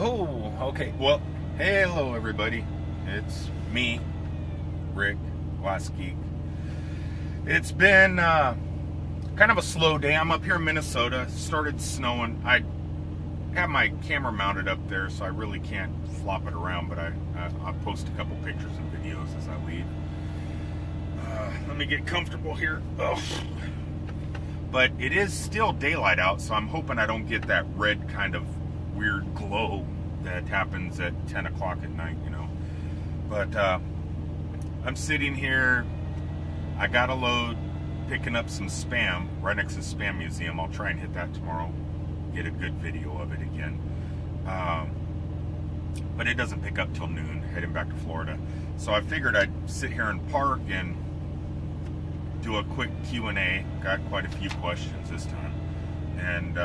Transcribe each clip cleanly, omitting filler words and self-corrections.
Oh, okay. Well, hello everybody. It's me, Rick, Last Geek. It's been kind of a slow day. I'm up here in Minnesota. It started snowing. I have my camera mounted up there, so I really can't flop it around, but I'll post a couple pictures and videos as I leave. Let me get comfortable here. Oh. But it is still daylight out, so I'm hoping I don't get that red kind of weird glow that happens at 10 o'clock at night, you know. But I'm sitting here. I got a load, picking up some Spam right next to the Spam Museum. I'll try and hit that tomorrow, get a good video of it again. But it doesn't pick up till noon, heading back to Florida. So I figured I'd sit here and park and do a quick Q&A. Got quite a few questions this time. And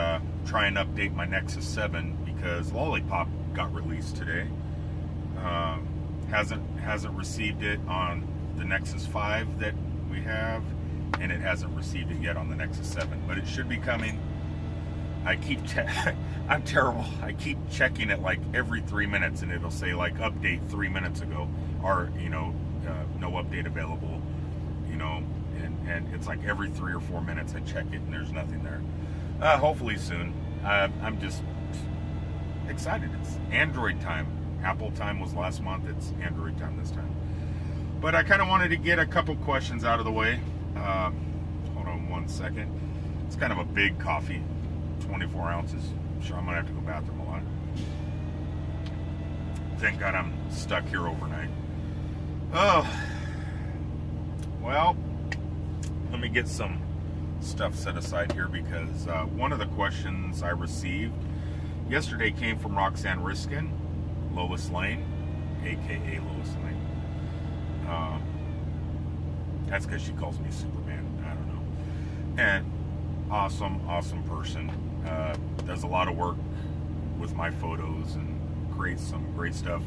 try and update my Nexus 7 because Lollipop got released today. Hasn't received it on the Nexus 5 that we have, and it hasn't received it yet on the Nexus 7, but it should be coming. I'm terrible. I keep checking it like every 3 minutes, and it'll say like update 3 minutes ago, or no update available, and it's like every 3 or 4 minutes I check it and there's nothing there. Hopefully soon. I'm just excited. It's Android time. Apple time was last month. It's Android time this time. But I kind of wanted to get a couple questions out of the way. Hold on 1 second. It's kind of a big coffee, 24 ounces. I'm sure I'm going to have to go bathroom a lot. Thank God I'm stuck here overnight. Oh, well, let me get some stuff set aside here because one of the questions I received yesterday came from Roxanne Riskin, Lois Lane, aka Lois Lane. That's because she calls me Superman. I don't know. And awesome person. Does a lot of work with my photos and creates some great stuff.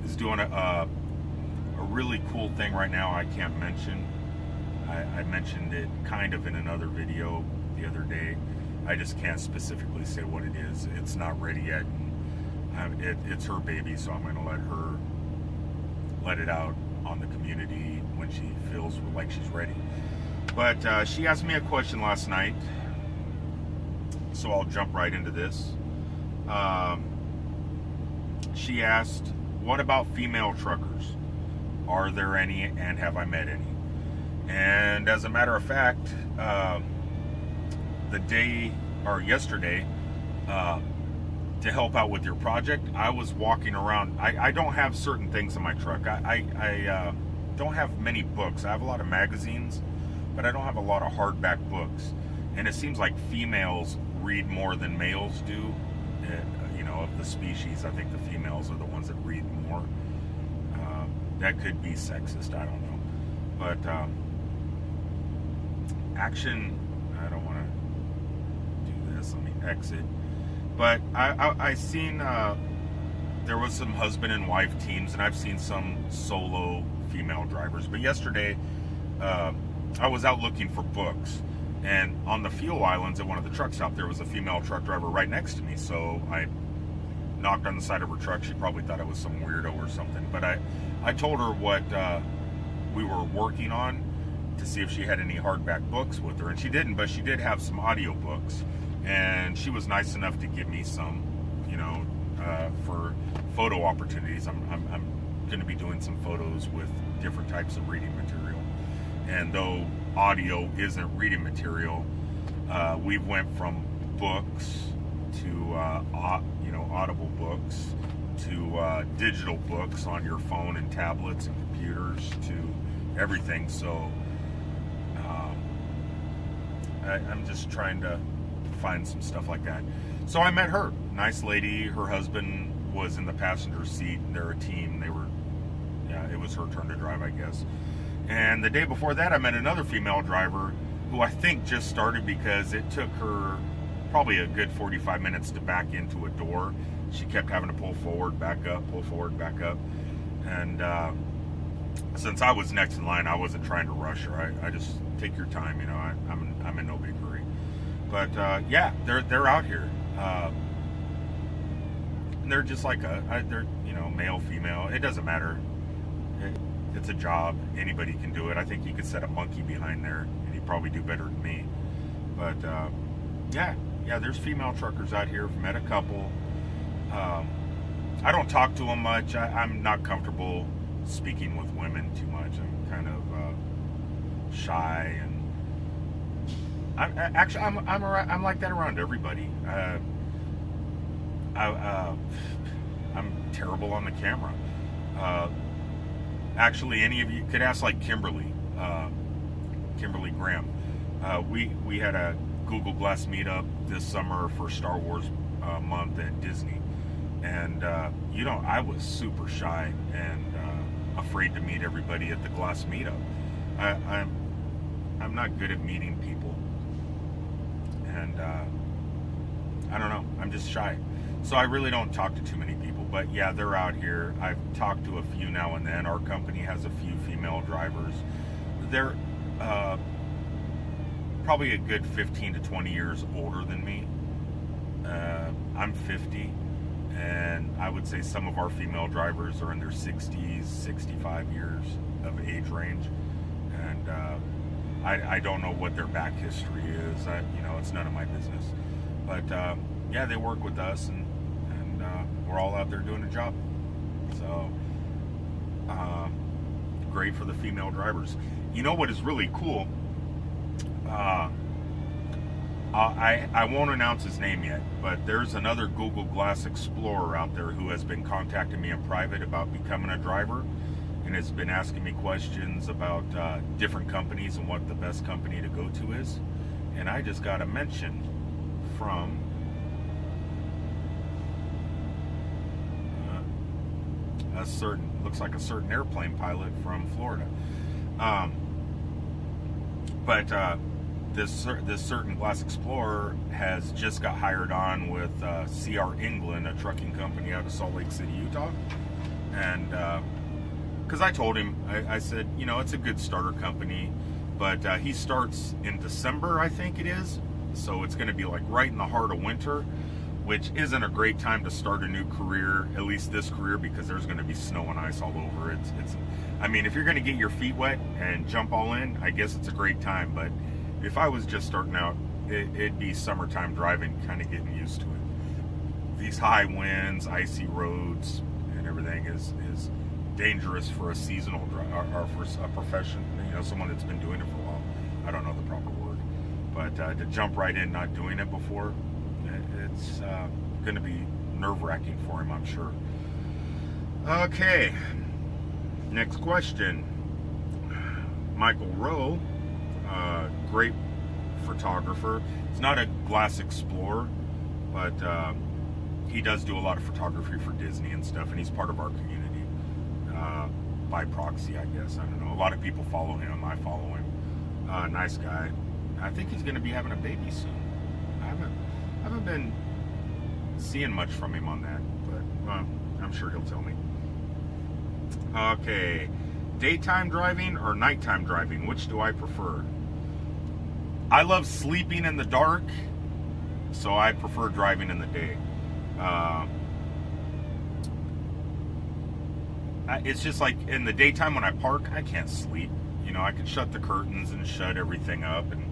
Is doing a really cool thing right now I can't mention. I mentioned it kind of in another video the other day. I just can't specifically say what it is. It's not ready yet. It's her baby, so I'm going to let it out on the community when she feels like she's ready. But she asked me a question last night, so I'll jump right into this. She asked, what about female truckers? Are there any, and have I met any? And as a matter of fact, yesterday, to help out with your project, I was walking around. I don't have certain things in my truck. I don't have many books. I have a lot of magazines, but I don't have a lot of hardback books. And it seems like females read more than males do. Of the species, I think the females are the ones that read more. That could be sexist, I don't know. But action, I don't want to do this. Let me exit. But I seen there was some husband and wife teams, and I've seen some solo female drivers. But yesterday, I was out looking for books, and on the fuel islands at one of the truck stops, there was a female truck driver right next to me. So I knocked on the side of her truck. She probably thought I was some weirdo or something. But I told her what we were working on to see if she had any hardback books with her, and she didn't, but she did have some audio books, and she was nice enough to give me some, for photo opportunities. I'm going to be doing some photos with different types of reading material, and though audio isn't reading material, we went from books to audible books to digital books on your phone and tablets and computers to everything. So I'm just trying to find some stuff like that. So I met her, nice lady. Her husband was in the passenger seat. They're a team. It was her turn to drive, I guess. And the day before that, I met another female driver who I think just started because it took her probably a good 45 minutes to back into a door. She kept having to pull forward, back up, pull forward, back up. And since I was next in line, I wasn't trying to rush her. I just take your time, I'm in no big hurry. But yeah, they're out here. they're just like they're, you know, male, female. It doesn't matter. It's a job. Anybody can do it. I think you could set a monkey behind there, and he'd probably do better than me. But yeah, there's female truckers out here. I've met a couple. I don't talk to them much. I'm not comfortable speaking with women too much. I'm kind of shy, and I'm like that around everybody. I'm terrible on the camera. Actually, any of you could ask, like Kimberly Graham. We had a Google Glass meetup this summer for Star Wars month at Disney, and you know, I was super shy and afraid to meet everybody at the Glass meetup. I'm not good at meeting people, and I don't know. I'm just shy. So I really don't talk to too many people, but yeah, they're out here. I've talked to a few now and then. Our company has a few female drivers. They're probably a good 15 to 20 years older than me. I'm 50, and I would say some of our female drivers are in their 60s, 65 years of age range, and I don't know what their back history is. You know, it's none of my business. But yeah, they work with us, and we're all out there doing a job. So great for the female drivers. You know what is really cool? I won't announce his name yet, but there's another Google Glass Explorer out there who has been contacting me in private about becoming a driver, and has been asking me questions about different companies and what the best company to go to is. And I just got a mention from looks like a certain airplane pilot from Florida. But this certain Glass Explorer has just got hired on with CR England, a trucking company out of Salt Lake City, Utah. And because I told him, I said, you know, it's a good starter company, but he starts in December, I think it is. So it's going to be like right in the heart of winter, which isn't a great time to start a new career, at least this career, because there's going to be snow and ice all over. I mean, if you're going to get your feet wet and jump all in, I guess it's a great time. But if I was just starting out, it'd be summertime driving, kind of getting used to it. These high winds, icy roads, and everything is dangerous for a seasonal driver, or for a profession, you know, someone that's been doing it for a while. I don't know the proper word, but to jump right in not doing it before, it's going to be nerve-wracking for him, I'm sure. Okay, next question. Michael Rowe, great photographer. He's not a Glass Explorer, but he does do a lot of photography for Disney and stuff, and he's part of our community by proxy, I guess. I don't know. A lot of people follow him. I follow him. Nice guy. I think he's going to be having a baby soon. I haven't been seeing much from him on that, but I'm sure he'll tell me. Okay, daytime driving or nighttime driving, which do I prefer? I love sleeping in the dark, so I prefer driving in the day. It's just like in the daytime when I park, I can't sleep. You know, I can shut the curtains and shut everything up, and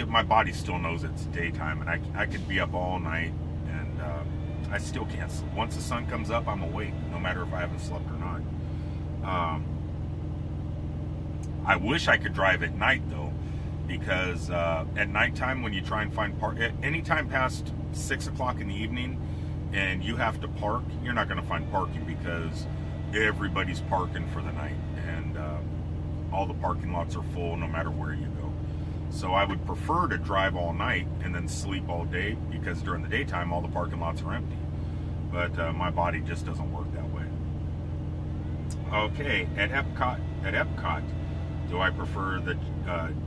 my body still knows it's daytime, and I could be up all night, and I still can't sleep. Once the sun comes up, I'm awake, no matter if I haven't slept or not. I wish I could drive at night though, because at nighttime when you try and find anytime past 6 o'clock in the evening, and you have to park, you're not going to find parking because everybody's parking for the night, and all the parking lots are full no matter where you go. So I would prefer to drive all night and then sleep all day, because during the daytime all the parking lots are empty. But my body just doesn't work that way. Okay, at Epcot, do I prefer the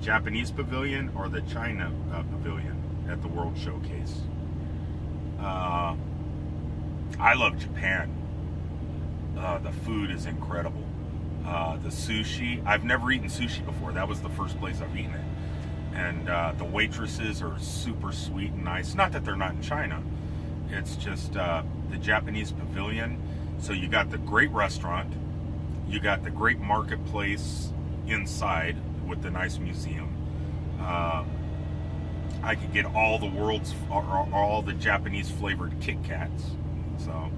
Japanese pavilion or the China pavilion at the World Showcase? I love Japan. The food is incredible. The sushi, I've never eaten sushi before. That was the first place I've eaten it. And the waitresses are super sweet and nice. Not that they're not in China. It's just the Japanese pavilion. So you got the great restaurant, you got the great marketplace inside with the nice museum. I could get all the Japanese flavored Kit Kats. So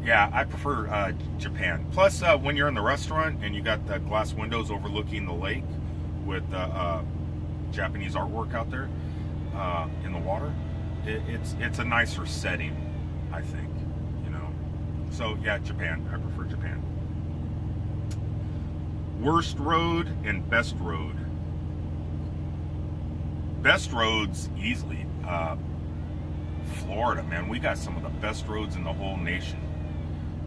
yeah, I prefer Japan. Plus, when you're in the restaurant and you got the glass windows overlooking the lake with Japanese artwork out there in the water, it's a nicer setting, I think. You know. So yeah, Japan. I prefer Japan. Worst road and best road. Best roads easily. Florida, man, we got some of the best roads in the whole nation.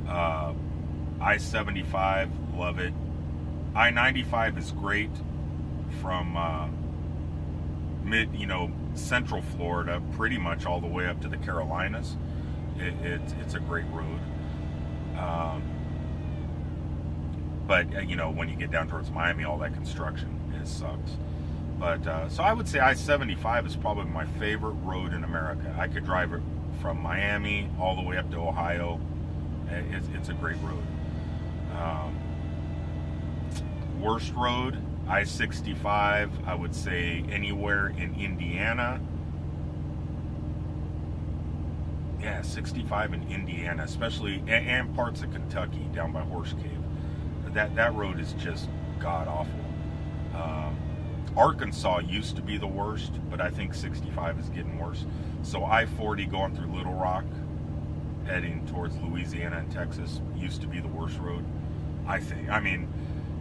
I-75, love it. I-95 is great from central Florida, pretty much all the way up to the Carolinas. It's a great road. But when you get down towards Miami, all that construction, it sucks. But so I would say I-75 is probably my favorite road in America. I could drive it from Miami all the way up to Ohio. It's a great road. Worst road, I-65, I would say anywhere in Indiana. Yeah, 65 in Indiana, especially, and parts of Kentucky down by Horse Cave. That road is just god-awful. Arkansas used to be the worst, but I think 65 is getting worse. So I-40 going through Little Rock, heading towards Louisiana and Texas, used to be the worst road, I think. I mean,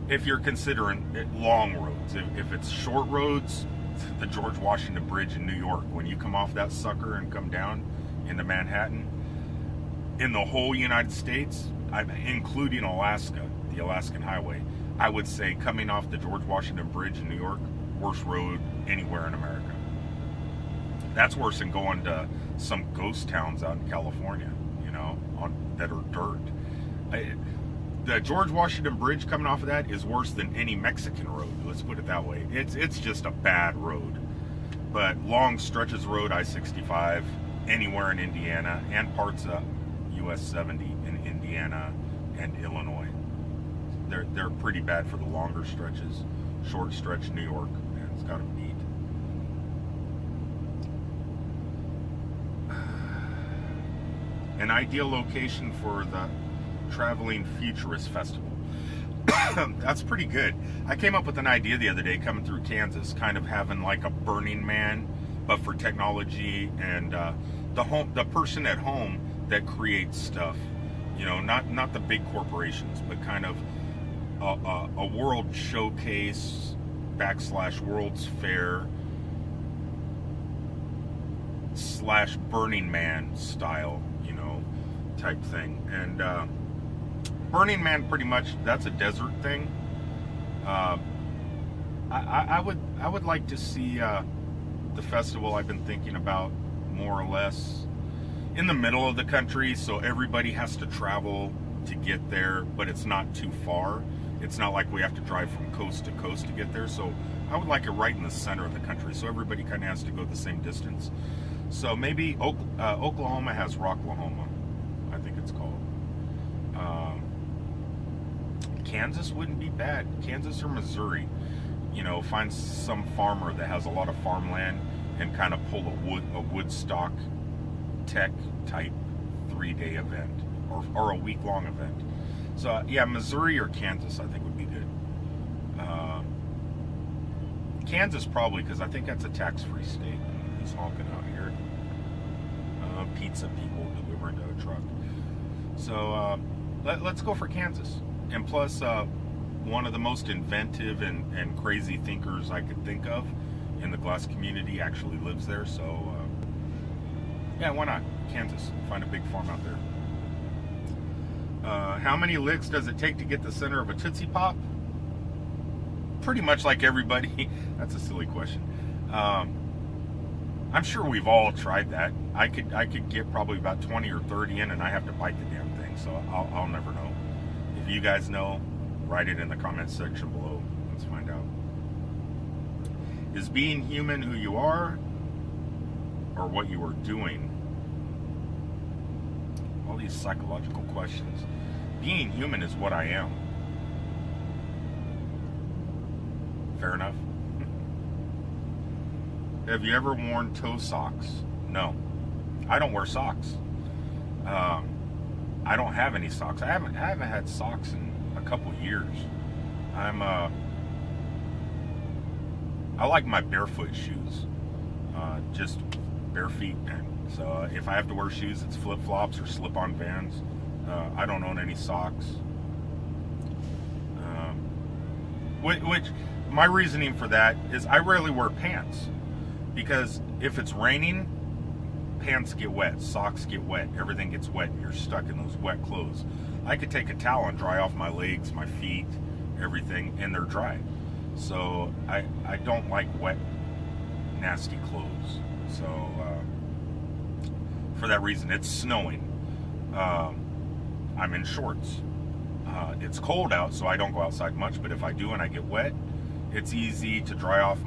if you're considering it long roads, if it's short roads, the George Washington Bridge in New York, when you come off that sucker and come down into Manhattan, in the whole United States, including Alaska, the Alaskan Highway, I would say coming off the George Washington Bridge in New York, worst road anywhere in America. That's worse than going to some ghost towns out in California, that are dirt. The George Washington Bridge coming off of that is worse than any Mexican road, let's put it that way. It's just a bad road. But long stretches of road, I-65, anywhere in Indiana, and parts of US 70 in Indiana and Illinois. They're pretty bad for the longer stretches. Short stretch New York, man, it's got to beat. An ideal location for the Traveling Futurist Festival. That's pretty good. I came up with an idea the other day coming through Kansas, kind of having like a Burning Man, but for technology and the person at home that creates stuff. Not the big corporations, but kind of a world showcase / World's Fair / Burning Man style, type thing. And Burning Man, pretty much, that's a desert thing. I would like to see the festival I've been thinking about more or less in the middle of the country, so everybody has to travel to get there, but it's not too far. It's not like we have to drive from coast to coast to get there. So I would like it right in the center of the country, so everybody kind of has to go the same distance. So maybe Oklahoma has Rocklahoma, I think it's called. Kansas wouldn't be bad. Kansas or Missouri. Find some farmer that has a lot of farmland and kind of pull a Woodstock tech type 3-day event or a week-long event. So yeah, Missouri or Kansas I think would be good. Kansas probably, because I think that's a tax-free state. He's honking out here. Pizza people delivering to a truck. So let's go for Kansas. And plus, one of the most inventive and crazy thinkers I could think of in the glass community actually lives there. So yeah, why not? Kansas. Find a big farm out there. How many licks does it take to get the center of a Tootsie Pop? Pretty much like everybody. That's a silly question. I'm sure we've all tried that. I could get probably about 20 or 30 in, and I have to bite the damn thing, so I'll never know. If you guys know, write it in the comments section below. Let's find out. Is being human who you are, or what you are doing? All these psychological questions. Being human is what I am. Fair enough. Have you ever worn toe socks? No. I don't wear socks. I don't have any socks. I haven't had socks in a couple years. I like my barefoot shoes. Just bare feet. So if I have to wear shoes, it's flip-flops or slip-on Vans. I don't own any socks. Which my reasoning for that is I rarely wear pants, because if it's raining, pants get wet, socks get wet, everything gets wet, and you're stuck in those wet clothes. I could take a towel and dry off my legs, my feet, everything, and they're dry. So I don't like wet, nasty clothes. So for that reason, it's snowing. I'm in shorts. It's cold out, so I don't go outside much, but if I do and I get wet, it's easy to dry off,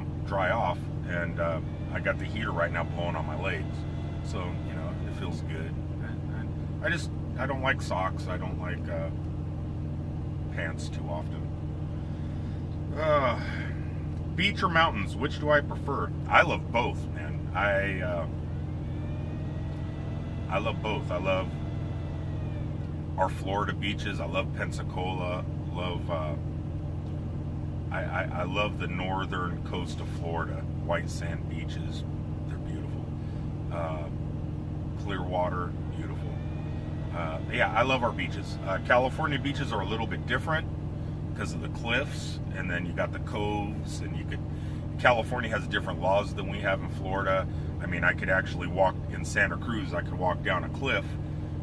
and I got the heater right now blowing on my legs, so you know, it feels good. I don't like socks. I don't like pants too often. Beach or mountains, which do I prefer? I love both, man. I love both. I love our Florida beaches. I love Pensacola. I love the northern coast of Florida. White sand beaches, they're beautiful. Clear water, beautiful. Yeah, I love our beaches. California beaches are a little bit different because of the cliffs, and then you got the coves, and California has different laws than we have in Florida. I mean, I could actually walk in Santa Cruz. I could walk down a cliff,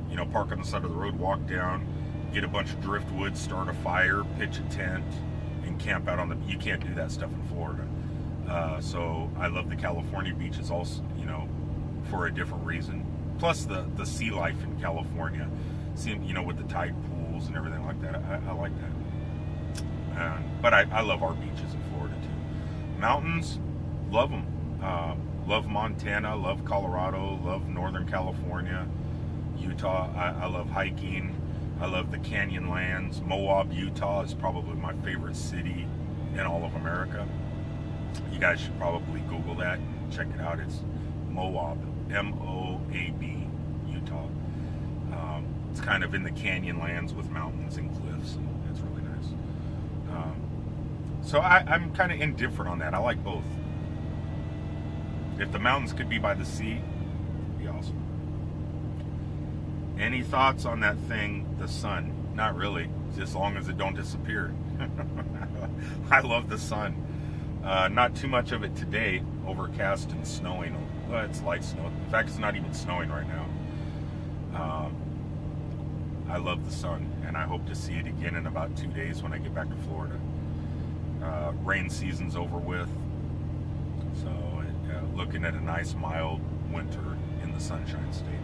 you know, park on the side of the road, walk down, get a bunch of driftwood, start a fire, pitch a tent, and camp out on the. You can't do that stuff in Florida. So I love the California beaches also, you know, for a different reason. Plus the sea life in California, you know, with the tide pools and everything like that. I like that. But I love our beaches in Florida too. Mountains, love them. Love Montana, love Colorado, love Northern California, Utah. I love hiking. I love the Canyonlands. Moab, Utah is probably my favorite city in all of America. You guys should probably Google that and check it out. It's Moab, M-O-A-B, Utah. It's kind of in the Canyonlands with mountains and cliffs, and it's really nice. So I'm kind of indifferent on that. I like both. If the mountains could be by the sea, it'd be awesome. Any thoughts on that thing, the sun? Not really, just as long as it don't disappear. I love the sun. Not too much of it today, overcast and snowing. Well, it's light snow. In fact, it's not even snowing right now. I love the sun, and I hope to see it again in about 2 days when I get back to Florida. Rain season's over with, so looking at a nice mild winter in the Sunshine State.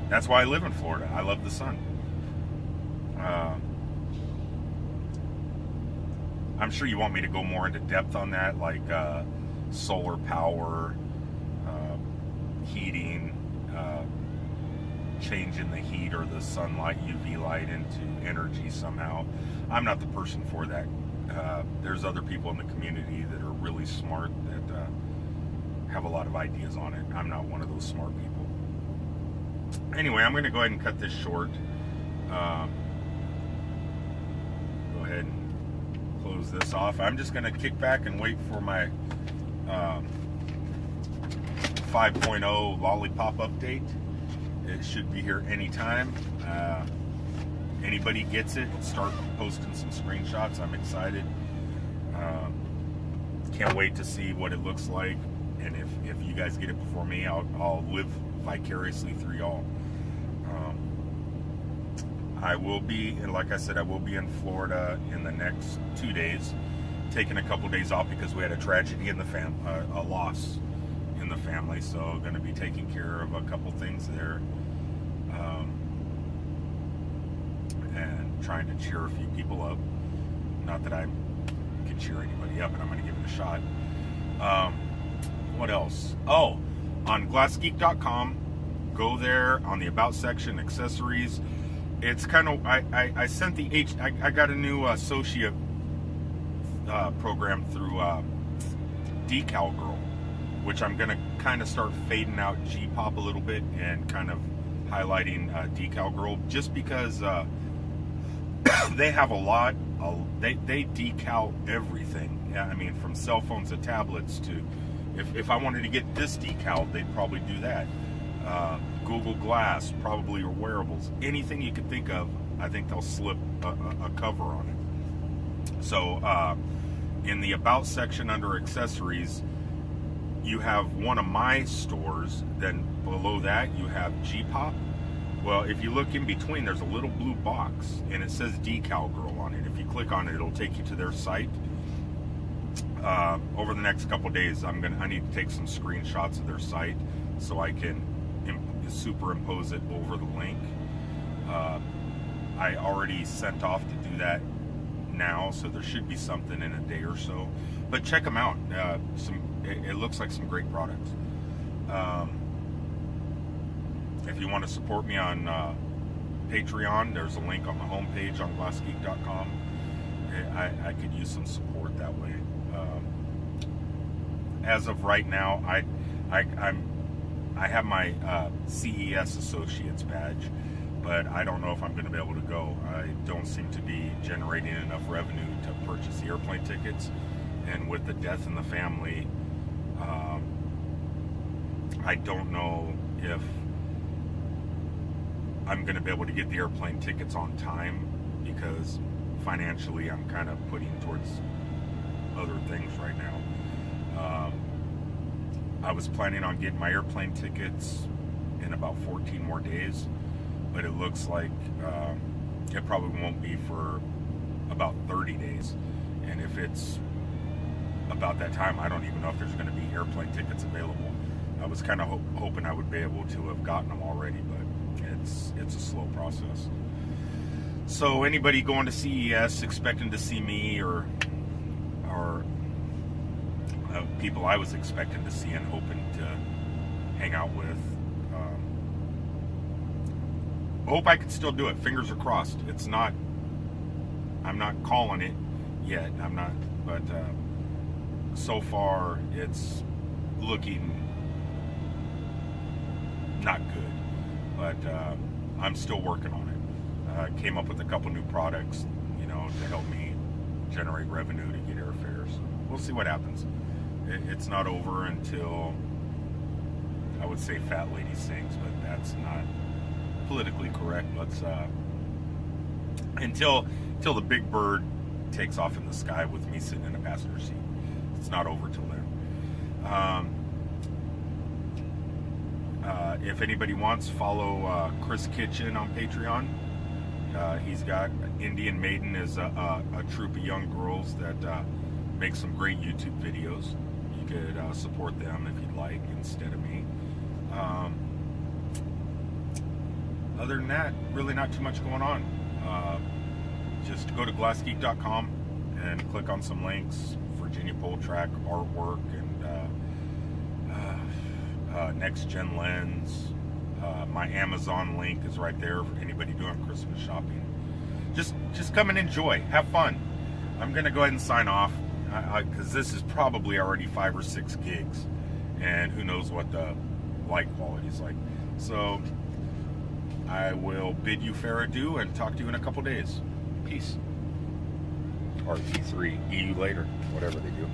That's why I live in Florida. I love the sun. I'm sure you want me to go more into depth on that, like solar power, heating, changing the heat or the sunlight, UV light into energy somehow. I'm not the person for that. There's other people in the community that are really smart that have a lot of ideas on it. I'm not one of those smart people. Anyway, I'm going to go ahead and cut this short. Go ahead and close this off. I'm just going to kick back and wait for my 5.0 Lollipop update. It should be here anytime. Anybody gets it, start posting some screenshots. I'm excited. Can't wait to see what it looks like. And if you guys get it before me, I'll live vicariously through y'all. I will be, and like I said, I will be in Florida in the next 2 days, taking a couple days off because we had a tragedy in the a loss in the family. So going to be taking care of a couple things there, and trying to cheer a few people up. Not that I can cheer anybody up, but I'm going to give it a shot. What else? Oh, on glassgeek.com, go there on the About section, accessories. It's kind of, I sent I got a new associate program through Decal Girl, which I'm going to kind of start fading out G-Pop a little bit and kind of highlighting Decal Girl, just because they have a lot. They decal everything. Yeah, I mean, from cell phones to tablets to, if I wanted to get this decal, they'd probably do that. Google Glass, probably, or wearables. Anything you could think of, I think they'll slip a cover on it. So in the About section under accessories, you have one of my stores. Then below that, you have G-Pop. Well, if you look in between, there's a little blue box, and it says Decal Girl on it. If you click on it, it'll take you to their site. Over the next couple days, I need to take some screenshots of their site so I can superimpose it over the link. I already sent off to do that now, so there should be something in a day or so. But check them out. It looks like some great products. If you want to support me on Patreon, there's a link on the homepage on glassgeek.com. I could use some support that way. As of right now, I have my CES Associates badge, but I don't know if I'm going to be able to go. I don't seem to be generating enough revenue to purchase the airplane tickets, and with the death in the family, I don't know if I'm going to be able to get the airplane tickets on time, because financially I'm kind of putting towards other things right now. I was planning on getting my airplane tickets in about 14 more days, but it looks like it probably won't be for about 30 days. And if it's about that time, I don't even know if there's going to be airplane tickets available. I was kind of hoping I would be able to have gotten them already, but it's a slow process. So anybody going to CES expecting to see me, or people I was expecting to see and hoping to hang out with, hope I can still do it. Fingers are crossed. I'm not calling it yet. But so far it's looking not good. But I'm still working on it. Came up with a couple new products, to help me generate revenue to get airfares. We'll see what happens. It's not over until, I would say, Fat Lady sings, but that's not politically correct. Let's until the big bird takes off in the sky with me sitting in a passenger seat. It's not over till then. If anybody wants, follow Chris Kitchen on Patreon. He's got Indian Maiden is a troop of young girls that make some great YouTube videos. You could support them if you'd like, instead of me. Other than that, really not too much going on. Just go to glassgeek.com and click on some links: Virginia Pole Track artwork and next gen lens. My Amazon link is right there for anybody doing Christmas shopping. Just come and enjoy, have fun. I'm gonna go ahead and sign off, because this is probably already 5 or 6 gigs, and who knows what the light quality is like. So I will bid you fair adieu and talk to you in a couple days. Peace. Or E3, EU later, whatever they do.